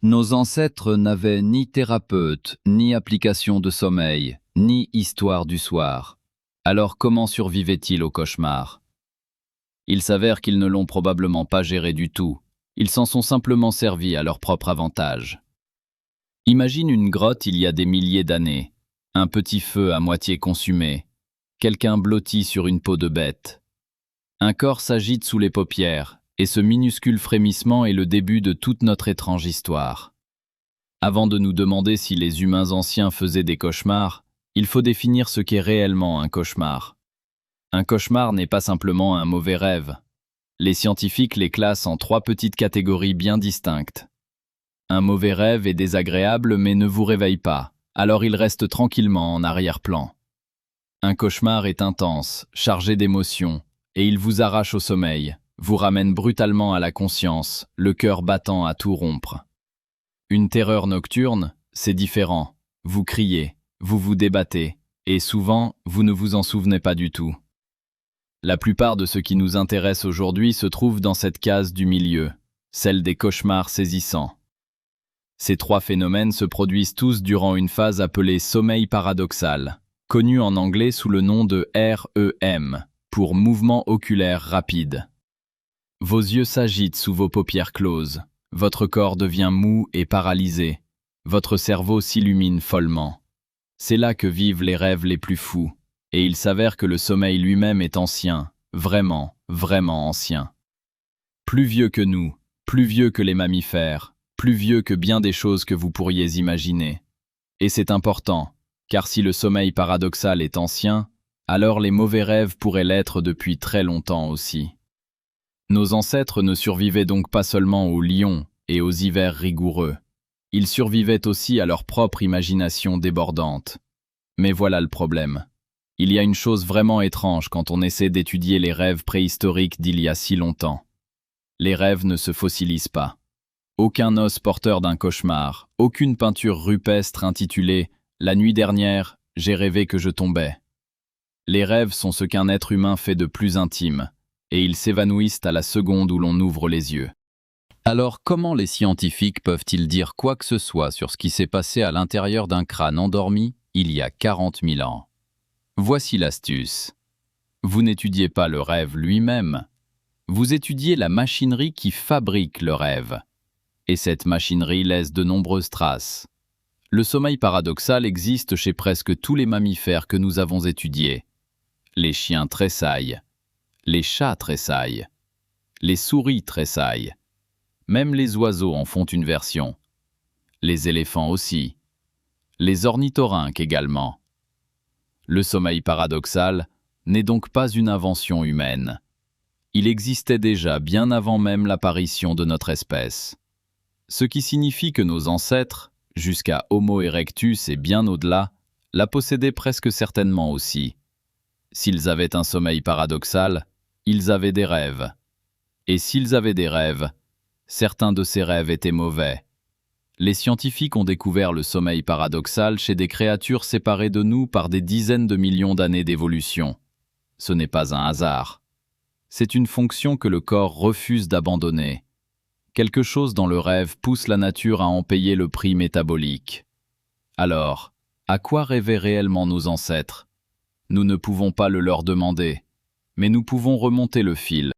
Nos ancêtres n'avaient ni thérapeute, ni application de sommeil, ni histoire du soir. Alors comment survivaient-ils au cauchemar? Il s'avère qu'ils ne l'ont probablement pas géré du tout. Ils s'en sont simplement servis à leur propre avantage. Imagine une grotte il y a des milliers d'années. Un petit feu à moitié consumé. Quelqu'un blotti sur une peau de bête. Un corps s'agite sous les paupières, et ce minuscule frémissement est le début de toute notre étrange histoire. Avant de nous demander si les humains anciens faisaient des cauchemars, il faut définir ce qu'est réellement un cauchemar. Un cauchemar n'est pas simplement un mauvais rêve. Les scientifiques les classent en 3 petites catégories bien distinctes. Un mauvais rêve est désagréable mais ne vous réveille pas, alors il reste tranquillement en arrière-plan. Un cauchemar est intense, chargé d'émotions, et il vous arrache au sommeil, vous ramène brutalement à la conscience, le cœur battant à tout rompre. Une terreur nocturne, c'est différent. Vous criez, vous vous débattez, et souvent, vous ne vous en souvenez pas du tout. La plupart de ce qui nous intéresse aujourd'hui se trouve dans cette case du milieu, celle des cauchemars saisissants. Ces 3 phénomènes se produisent tous durant une phase appelée sommeil paradoxal, connue en anglais sous le nom de REM, pour mouvement oculaire rapide. Vos yeux s'agitent sous vos paupières closes, votre corps devient mou et paralysé, votre cerveau s'illumine follement. C'est là que vivent les rêves les plus fous, et il s'avère que le sommeil lui-même est ancien, vraiment, vraiment ancien. Plus vieux que nous, plus vieux que les mammifères, plus vieux que bien des choses que vous pourriez imaginer. Et c'est important, car si le sommeil paradoxal est ancien, alors les mauvais rêves pourraient l'être depuis très longtemps aussi. Nos ancêtres ne survivaient donc pas seulement aux lions et aux hivers rigoureux. Ils survivaient aussi à leur propre imagination débordante. Mais voilà le problème. Il y a une chose vraiment étrange quand on essaie d'étudier les rêves préhistoriques d'il y a si longtemps. Les rêves ne se fossilisent pas. Aucun os porteur d'un cauchemar, aucune peinture rupestre intitulée « La nuit dernière, j'ai rêvé que je tombais ». Les rêves sont ce qu'un être humain fait de plus intime, et ils s'évanouissent à la seconde où l'on ouvre les yeux. Alors comment les scientifiques peuvent-ils dire quoi que ce soit sur ce qui s'est passé à l'intérieur d'un crâne endormi il y a 40 000 ans? Voici l'astuce. Vous n'étudiez pas le rêve lui-même. Vous étudiez la machinerie qui fabrique le rêve. Et cette machinerie laisse de nombreuses traces. Le sommeil paradoxal existe chez presque tous les mammifères que nous avons étudiés. Les chiens tressaillent. Les chats tressaillent. Les souris tressaillent. Même les oiseaux en font une version. Les éléphants aussi. Les ornithorynques également. Le sommeil paradoxal n'est donc pas une invention humaine. Il existait déjà bien avant même l'apparition de notre espèce. Ce qui signifie que nos ancêtres, jusqu'à Homo erectus et bien au-delà, la possédaient presque certainement aussi. S'ils avaient un sommeil paradoxal, ils avaient des rêves. Et s'ils avaient des rêves, certains de ces rêves étaient mauvais. Les scientifiques ont découvert le sommeil paradoxal chez des créatures séparées de nous par des dizaines de millions d'années d'évolution. Ce n'est pas un hasard. C'est une fonction que le corps refuse d'abandonner. Quelque chose dans le rêve pousse la nature à en payer le prix métabolique. Alors, à quoi rêvaient réellement nos ancêtres? Nous ne pouvons pas le leur demander, mais nous pouvons remonter le fil.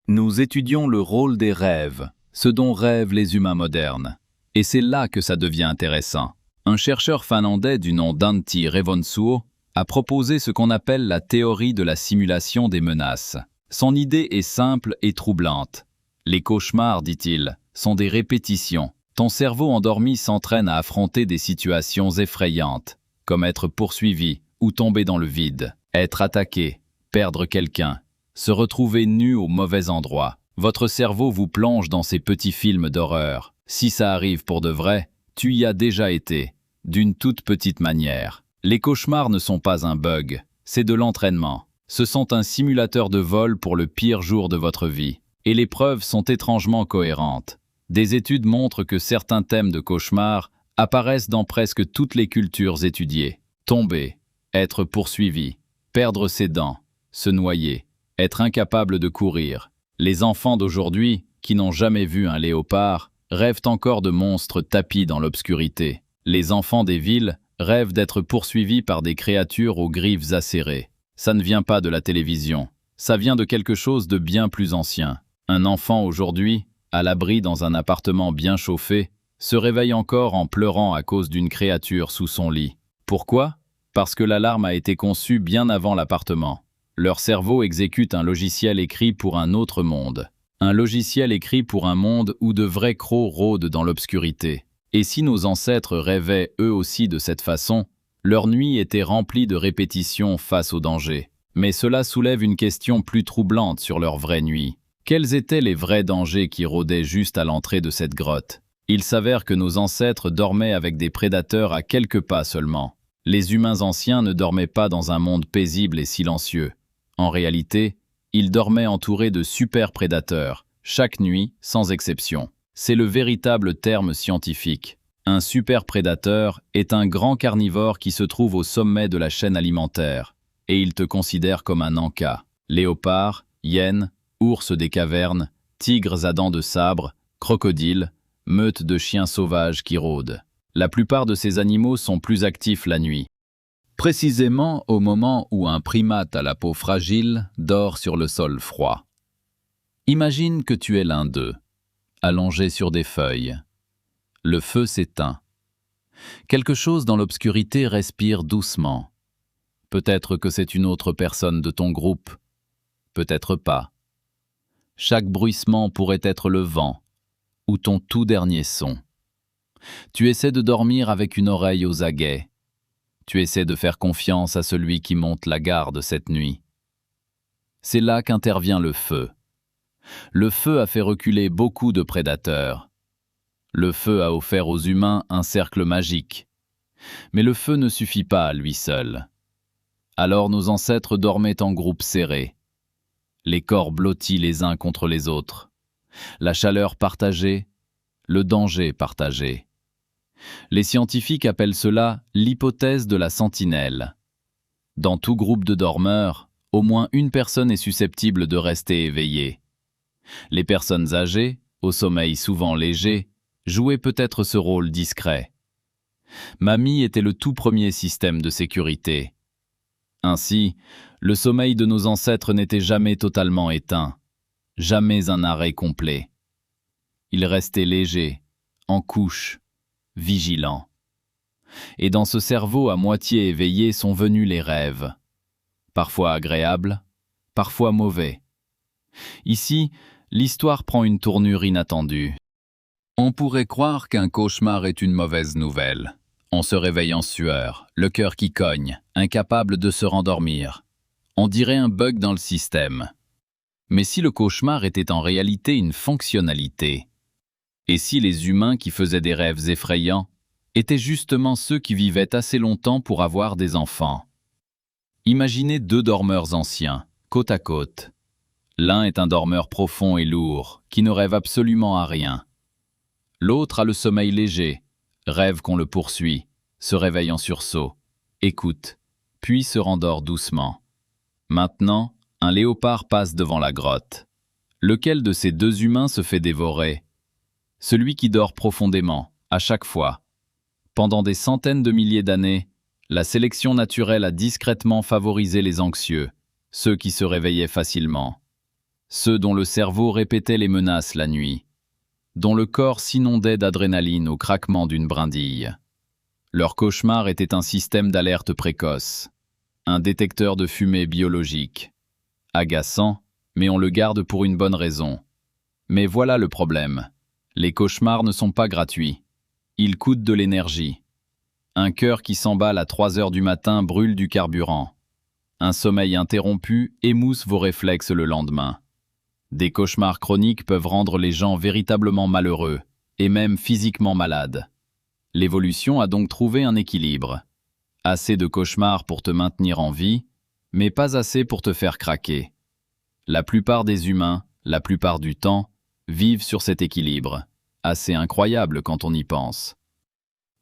Nous étudions le rôle des rêves, ce dont rêvent les humains modernes. Et c'est là que ça devient intéressant. Un chercheur finlandais du nom d'Antti Revonsuo a proposé ce qu'on appelle la théorie de la simulation des menaces. Son idée est simple et troublante. Les cauchemars, dit-il, sont des répétitions. Ton cerveau endormi s'entraîne à affronter des situations effrayantes, comme être poursuivi ou tomber dans le vide, être attaqué, perdre quelqu'un, se retrouver nu au mauvais endroit. Votre cerveau vous plonge dans ces petits films d'horreur. Si ça arrive pour de vrai, tu y as déjà été, d'une toute petite manière. Les cauchemars ne sont pas un bug, c'est de l'entraînement. Ce sont un simulateur de vol pour le pire jour de votre vie. Et les preuves sont étrangement cohérentes. Des études montrent que certains thèmes de cauchemars apparaissent dans presque toutes les cultures étudiées. Tomber, être poursuivi, perdre ses dents, se noyer, être incapable de courir. Les enfants d'aujourd'hui, qui n'ont jamais vu un léopard, rêvent encore de monstres tapis dans l'obscurité. Les enfants des villes rêvent d'être poursuivis par des créatures aux griffes acérées. Ça ne vient pas de la télévision, ça vient de quelque chose de bien plus ancien. Un enfant aujourd'hui, à l'abri dans un appartement bien chauffé, se réveille encore en pleurant à cause d'une créature sous son lit. Pourquoi? Parce que l'alarme a été conçue bien avant l'appartement. Leur cerveau exécute un logiciel écrit pour un autre monde. Un logiciel écrit pour un monde où de vrais crocs rôdent dans l'obscurité. Et si nos ancêtres rêvaient eux aussi de cette façon, leur nuit était remplie de répétitions face au danger. Mais cela soulève une question plus troublante sur leur vraie nuit. Quels étaient les vrais dangers qui rôdaient juste à l'entrée de cette grotte? Il s'avère que nos ancêtres dormaient avec des prédateurs à quelques pas seulement. Les humains anciens ne dormaient pas dans un monde paisible et silencieux. En réalité, ils dormaient entourés de super prédateurs, chaque nuit, sans exception. C'est le véritable terme scientifique. Un super prédateur est un grand carnivore qui se trouve au sommet de la chaîne alimentaire, et il te considère comme un en-cas. Léopards, hyènes, ours des cavernes, tigres à dents de sabre, crocodiles, meutes de chiens sauvages qui rôdent. La plupart de ces animaux sont plus actifs la nuit. Précisément au moment où un primate à la peau fragile dort sur le sol froid. Imagine que tu es l'un d'eux, allongé sur des feuilles. Le feu s'éteint. Quelque chose dans l'obscurité respire doucement. Peut-être que c'est une autre personne de ton groupe, peut-être pas. Chaque bruissement pourrait être le vent, ou ton tout dernier son. Tu essaies de dormir avec une oreille aux aguets. Tu essaies de faire confiance à celui qui monte la garde cette nuit. C'est là qu'intervient le feu. Le feu a fait reculer beaucoup de prédateurs. Le feu a offert aux humains un cercle magique. Mais le feu ne suffit pas à lui seul. Alors nos ancêtres dormaient en groupe serré. Les corps blottis les uns contre les autres. La chaleur partagée, le danger partagé. Les scientifiques appellent cela l'hypothèse de la sentinelle. Dans tout groupe de dormeurs, au moins une personne est susceptible de rester éveillée. Les personnes âgées, au sommeil souvent léger, jouaient peut-être ce rôle discret. Mamie était le tout premier système de sécurité. Ainsi, le sommeil de nos ancêtres n'était jamais totalement éteint, jamais un arrêt complet. Il restait léger, en couche, vigilant. Et dans ce cerveau à moitié éveillé sont venus les rêves, parfois agréables, parfois mauvais. Ici, l'histoire prend une tournure inattendue. On pourrait croire qu'un cauchemar est une mauvaise nouvelle. On se réveille en sueur, le cœur qui cogne, incapable de se rendormir. On dirait un bug dans le système. Mais si le cauchemar était en réalité une fonctionnalité? Et si les humains qui faisaient des rêves effrayants étaient justement ceux qui vivaient assez longtemps pour avoir des enfants? Imaginez deux dormeurs anciens, côte à côte. L'un est un dormeur profond et lourd, qui ne rêve absolument à rien. L'autre a le sommeil léger, rêve qu'on le poursuit, se réveille en sursaut, écoute, puis se rendort doucement. Maintenant, un léopard passe devant la grotte. Lequel de ces deux humains se fait dévorer? Celui qui dort profondément, à chaque fois. Pendant des centaines de milliers d'années, la sélection naturelle a discrètement favorisé les anxieux, ceux qui se réveillaient facilement, ceux dont le cerveau répétait les menaces la nuit, dont le corps s'inondait d'adrénaline au craquement d'une brindille. Leur cauchemar était un système d'alerte précoce, un détecteur de fumée biologique. Agaçant, mais on le garde pour une bonne raison. Mais voilà le problème. Les cauchemars ne sont pas gratuits. Ils coûtent de l'énergie. Un cœur qui s'emballe à 3 heures du matin brûle du carburant. Un sommeil interrompu émousse vos réflexes le lendemain. Des cauchemars chroniques peuvent rendre les gens véritablement malheureux, et même physiquement malades. L'évolution a donc trouvé un équilibre. Assez de cauchemars pour te maintenir en vie, mais pas assez pour te faire craquer. La plupart des humains, la plupart du temps, vivent sur cet équilibre, assez incroyable quand on y pense.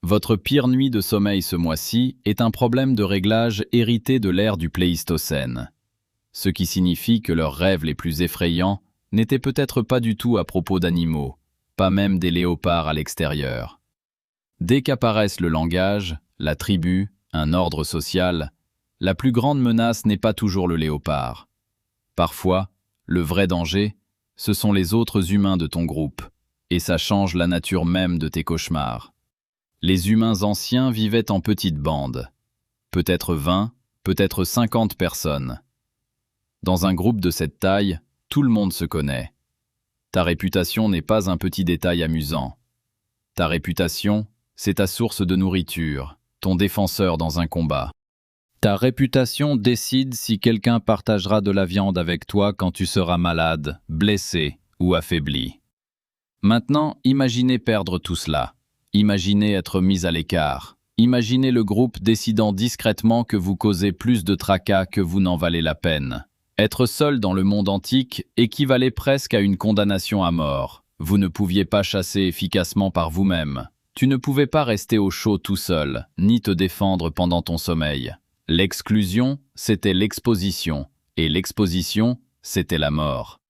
Votre pire nuit de sommeil ce mois-ci est un problème de réglage hérité de l'ère du Pléistocène, ce qui signifie que leurs rêves les plus effrayants n'étaient peut-être pas du tout à propos d'animaux, pas même des léopards à l'extérieur. Dès qu'apparaissent le langage, la tribu, un ordre social, la plus grande menace n'est pas toujours le léopard. Parfois, le vrai danger, ce sont les autres humains de ton groupe, et ça change la nature même de tes cauchemars. Les humains anciens vivaient en petites bandes, peut-être 20, peut-être 50 personnes. Dans un groupe de cette taille, tout le monde se connaît. Ta réputation n'est pas un petit détail amusant. Ta réputation, c'est ta source de nourriture, ton défenseur dans un combat. Ta réputation décide si quelqu'un partagera de la viande avec toi quand tu seras malade, blessé ou affaibli. Maintenant, imaginez perdre tout cela. Imaginez être mis à l'écart. Imaginez le groupe décidant discrètement que vous causez plus de tracas que vous n'en valez la peine. Être seul dans le monde antique équivalait presque à une condamnation à mort. Vous ne pouviez pas chasser efficacement par vous-même. Tu ne pouvais pas rester au chaud tout seul, ni te défendre pendant ton sommeil. L'exclusion, c'était l'exposition, et l'exposition, c'était la mort.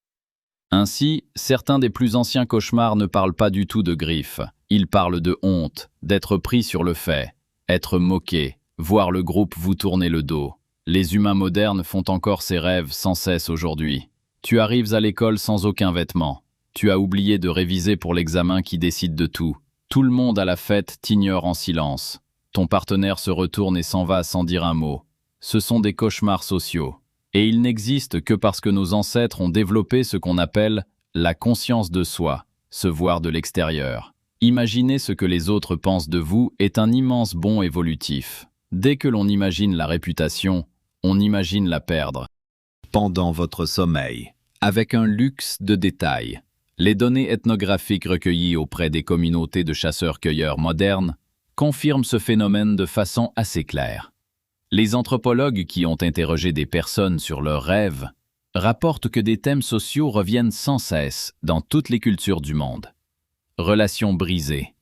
Ainsi, certains des plus anciens cauchemars ne parlent pas du tout de griffes. Ils parlent de honte, d'être pris sur le fait, être moqué, voir le groupe vous tourner le dos. Les humains modernes font encore ces rêves sans cesse aujourd'hui. Tu arrives à l'école sans aucun vêtement. Tu as oublié de réviser pour l'examen qui décide de tout. Tout le monde à la fête t'ignore en silence. Ton partenaire se retourne et s'en va sans dire un mot. Ce sont des cauchemars sociaux. Et ils n'existent que parce que nos ancêtres ont développé ce qu'on appelle la conscience de soi, se voir de l'extérieur. Imaginer ce que les autres pensent de vous est un immense bond évolutif. Dès que l'on imagine la réputation, on imagine la perdre. Pendant votre sommeil, avec un luxe de détails, les données ethnographiques recueillies auprès des communautés de chasseurs-cueilleurs modernes confirment ce phénomène de façon assez claire. Les anthropologues qui ont interrogé des personnes sur leurs rêves rapportent que des thèmes sociaux reviennent sans cesse dans toutes les cultures du monde. Relations brisées,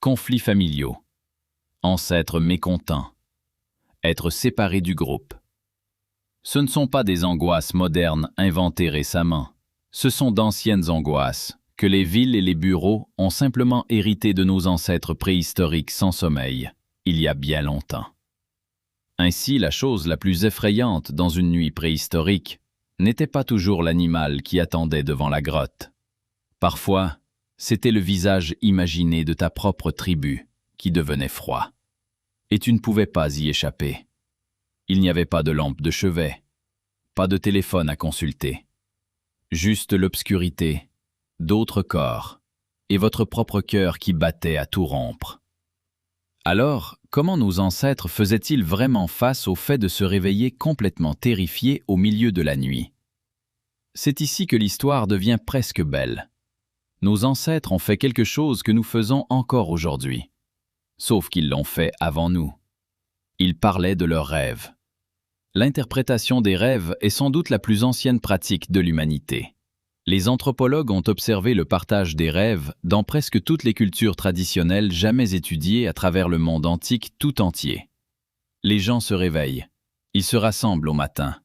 conflits familiaux, ancêtres mécontents, être séparé du groupe. Ce ne sont pas des angoisses modernes inventées récemment. Ce sont d'anciennes angoisses que les villes et les bureaux ont simplement héritées de nos ancêtres préhistoriques sans sommeil, il y a bien longtemps. Ainsi, la chose la plus effrayante dans une nuit préhistorique n'était pas toujours l'animal qui attendait devant la grotte. Parfois, c'était le visage imaginé de ta propre tribu qui devenait froid. Et tu ne pouvais pas y échapper. Il n'y avait pas de lampe de chevet, pas de téléphone à consulter. Juste l'obscurité, d'autres corps, et votre propre cœur qui battait à tout rompre. Alors, comment nos ancêtres faisaient-ils vraiment face au fait de se réveiller complètement terrifiés au milieu de la nuit? C'est ici que l'histoire devient presque belle. Nos ancêtres ont fait quelque chose que nous faisons encore aujourd'hui. Sauf qu'ils l'ont fait avant nous. Ils parlaient de leurs rêves. L'interprétation des rêves est sans doute la plus ancienne pratique de l'humanité. Les anthropologues ont observé le partage des rêves dans presque toutes les cultures traditionnelles jamais étudiées à travers le monde antique tout entier. Les gens se réveillent, ils se rassemblent au matin,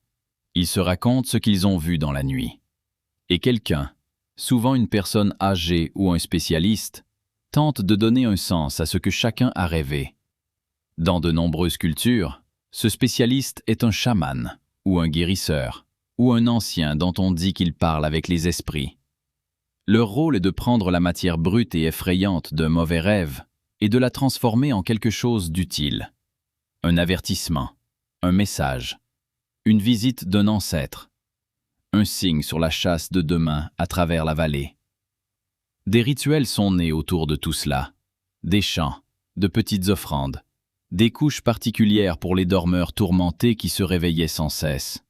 ils se racontent ce qu'ils ont vu dans la nuit. Et quelqu'un, souvent une personne âgée ou un spécialiste, tente de donner un sens à ce que chacun a rêvé. Dans de nombreuses cultures, ce spécialiste est un chaman, ou un guérisseur, ou un ancien dont on dit qu'il parle avec les esprits. Leur rôle est de prendre la matière brute et effrayante d'un mauvais rêve et de la transformer en quelque chose d'utile. Un avertissement, un message, une visite d'un ancêtre, un signe sur la chasse de demain à travers la vallée. Des rituels sont nés autour de tout cela, des chants, de petites offrandes, des couches particulières pour les dormeurs tourmentés qui se réveillaient sans cesse,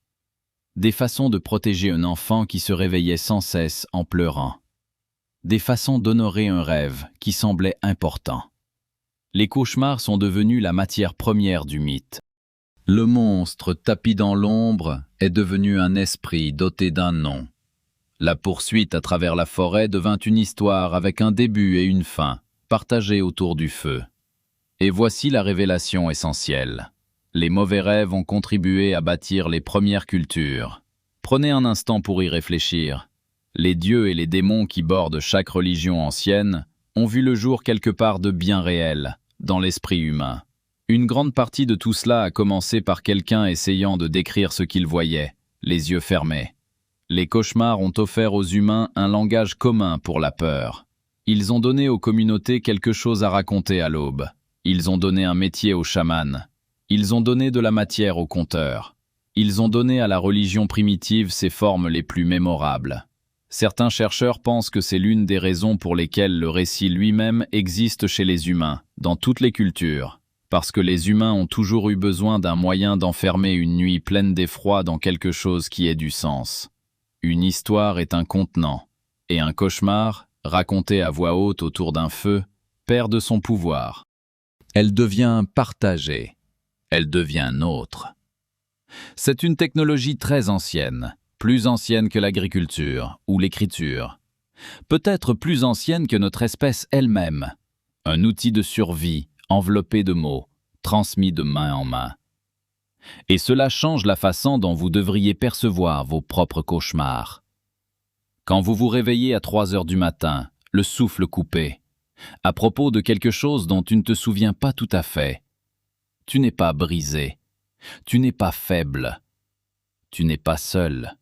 des façons de protéger un enfant qui se réveillait sans cesse en pleurant, des façons d'honorer un rêve qui semblait important. Les cauchemars sont devenus la matière première du mythe. Le monstre tapi dans l'ombre est devenu un esprit doté d'un nom. La poursuite à travers la forêt devint une histoire avec un début et une fin, partagée autour du feu. Et voici la révélation essentielle. Les mauvais rêves ont contribué à bâtir les premières cultures. Prenez un instant pour y réfléchir. Les dieux et les démons qui bordent chaque religion ancienne ont vu le jour quelque part de bien réel, dans l'esprit humain. Une grande partie de tout cela a commencé par quelqu'un essayant de décrire ce qu'il voyait, les yeux fermés. Les cauchemars ont offert aux humains un langage commun pour la peur. Ils ont donné aux communautés quelque chose à raconter à l'aube. Ils ont donné un métier aux chamans. Ils ont donné de la matière aux conteurs. Ils ont donné à la religion primitive ses formes les plus mémorables. Certains chercheurs pensent que c'est l'une des raisons pour lesquelles le récit lui-même existe chez les humains, dans toutes les cultures, parce que les humains ont toujours eu besoin d'un moyen d'enfermer une nuit pleine d'effroi dans quelque chose qui ait du sens. Une histoire est un contenant, et un cauchemar, raconté à voix haute autour d'un feu, perd de son pouvoir. Elle devient partagée. Elle devient nôtre. C'est une technologie très ancienne, plus ancienne que l'agriculture ou l'écriture. Peut-être plus ancienne que notre espèce elle-même. Un outil de survie, enveloppé de mots, transmis de main en main. Et cela change la façon dont vous devriez percevoir vos propres cauchemars. Quand vous vous réveillez à 3 heures du matin, le souffle coupé, à propos de quelque chose dont tu ne te souviens pas tout à fait, tu n'es pas brisé, tu n'es pas faible, tu n'es pas seul.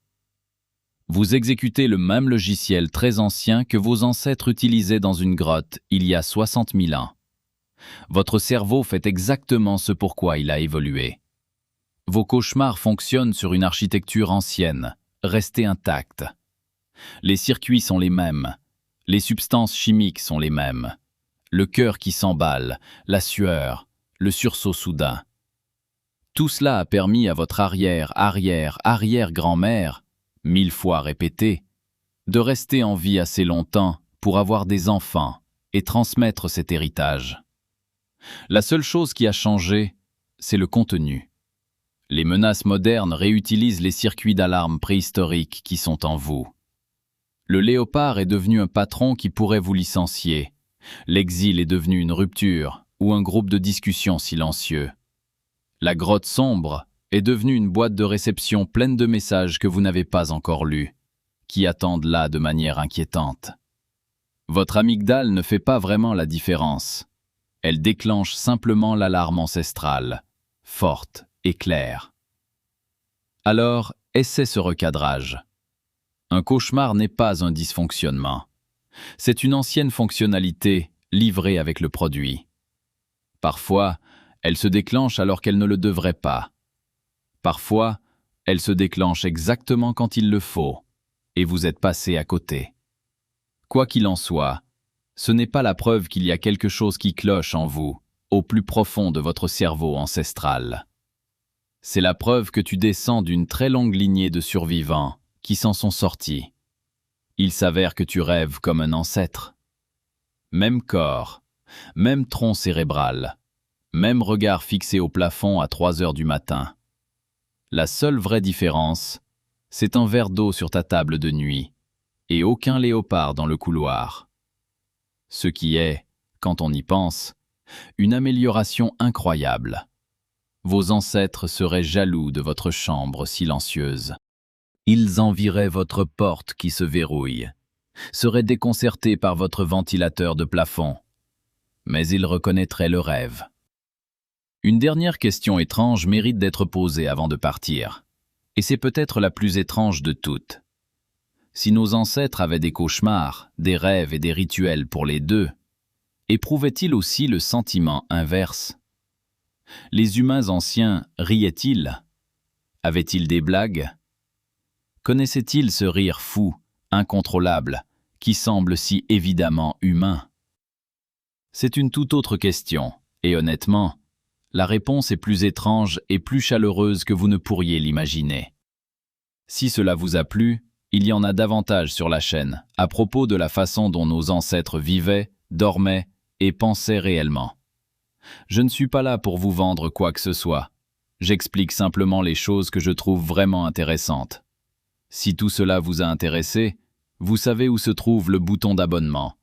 Vous exécutez le même logiciel très ancien que vos ancêtres utilisaient dans une grotte il y a 60 000 ans. Votre cerveau fait exactement ce pourquoi il a évolué. Vos cauchemars fonctionnent sur une architecture ancienne, restée intacte. Les circuits sont les mêmes, les substances chimiques sont les mêmes. Le cœur qui s'emballe, la sueur, le sursaut soudain. Tout cela a permis à votre arrière-grand-mère, 1000 fois répété, de rester en vie assez longtemps pour avoir des enfants et transmettre cet héritage. La seule chose qui a changé, c'est le contenu. Les menaces modernes réutilisent les circuits d'alarme préhistoriques qui sont en vous. Le léopard est devenu un patron qui pourrait vous licencier. L'exil est devenu une rupture ou un groupe de discussion silencieux. La grotte sombre est devenue une boîte de réception pleine de messages que vous n'avez pas encore lus, qui attendent là de manière inquiétante. Votre amygdale ne fait pas vraiment la différence. Elle déclenche simplement l'alarme ancestrale, forte et claire. Alors, essaie ce recadrage. Un cauchemar n'est pas un dysfonctionnement. C'est une ancienne fonctionnalité livrée avec le produit. Parfois, elle se déclenche alors qu'elle ne le devrait pas. Parfois, elle se déclenche exactement quand il le faut, et vous êtes passé à côté. Quoi qu'il en soit, ce n'est pas la preuve qu'il y a quelque chose qui cloche en vous, au plus profond de votre cerveau ancestral. C'est la preuve que tu descends d'une très longue lignée de survivants qui s'en sont sortis. Il s'avère que tu rêves comme un ancêtre. Même corps, même tronc cérébral, même regard fixé au plafond à 3 heures du matin. La seule vraie différence, c'est un verre d'eau sur ta table de nuit et aucun léopard dans le couloir. Ce qui est, quand on y pense, une amélioration incroyable. Vos ancêtres seraient jaloux de votre chambre silencieuse. Ils envieraient votre porte qui se verrouille, seraient déconcertés par votre ventilateur de plafond, mais ils reconnaîtraient le rêve. Une dernière question étrange mérite d'être posée avant de partir, et c'est peut-être la plus étrange de toutes. Si nos ancêtres avaient des cauchemars, des rêves et des rituels pour les deux, éprouvaient-ils aussi le sentiment inverse? Les humains anciens riaient-ils? Avaient-ils des blagues? Connaissaient-ils ce rire fou, incontrôlable, qui semble si évidemment humain? C'est une toute autre question, et honnêtement, la réponse est plus étrange et plus chaleureuse que vous ne pourriez l'imaginer. Si cela vous a plu, il y en a davantage sur la chaîne à propos de la façon dont nos ancêtres vivaient, dormaient et pensaient réellement. Je ne suis pas là pour vous vendre quoi que ce soit. J'explique simplement les choses que je trouve vraiment intéressantes. Si tout cela vous a intéressé, vous savez où se trouve le bouton d'abonnement.